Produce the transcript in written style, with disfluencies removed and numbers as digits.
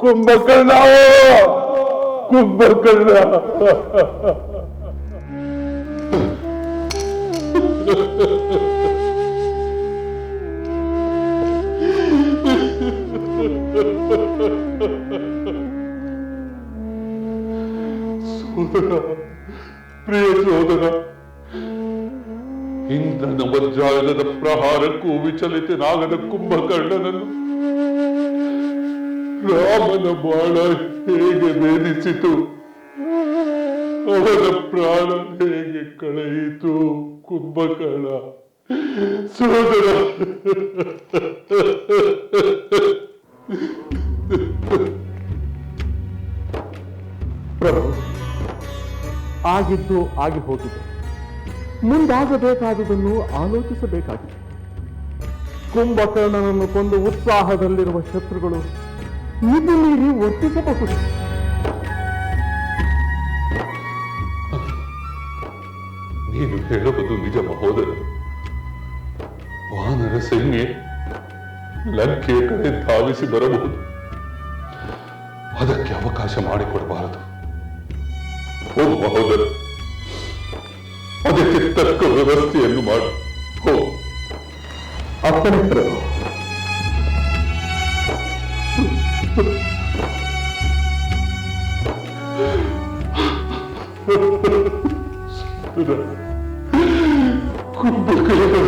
ಕುಂಭಕರ್ಣ ಕುಂಭಕರ್ಣ ಸೋದರ, ಪ್ರಿಯ ಸೋದರ, ಇಂದ್ರನ ವಜ್ರಾಯುಧದ ಪ್ರಹಾರಕ್ಕೂ ವಿಚಲಿತನಾಗದ ಕುಂಭಕರ್ಣನನ್ನು ರಾಮನ ಬಾಣ ಹೇಗೆ ವೇದಿಸಿತು, ಅವನ ಪ್ರಾಣ ಹೇಗೆ ಕಳೆಯಿತು ಕುಂಭಕರ್ಣ ಸೋದರ. ಪ್ರಭು, ಆಗಿದ್ದು ಆಗಿ ಹೋಗಿದೆ. ಮುಂದಾಗಬೇಕಾದುದನ್ನು ಆಲೋಚಿಸಬೇಕಾಗಿದೆ. ಕುಂಭಕರ್ಣನನ್ನು ಕೊಂದು ಉತ್ಸಾಹದಲ್ಲಿರುವ ಶತ್ರುಗಳು ಮಿತಿ ಮೀರಿ ವರ್ತಿಸಬಹುದು. ನೀನು ಹೇಳುವುದು ನಿಜ ಮಹೋದರ. ವಾನರ ಸೈನ್ಯ ಲಂಕೆಯ ಕಡೆ ಧಾವಿಸಿ ಬರಬಹುದು. ಅದಕ್ಕೆ ಅವಕಾಶ ಮಾಡಿಕೊಡಬಾರದು. ಓ ಮಹೋದರ, ಅದಕ್ಕೆ ತಕ್ಕ ವ್ಯವಸ್ಥೆಯನ್ನು ಮಾಡು. ಹೋ ಅಪ್ಪಣೆ ಪ್ರಭು. ಕುಂಭಕರ್ಣ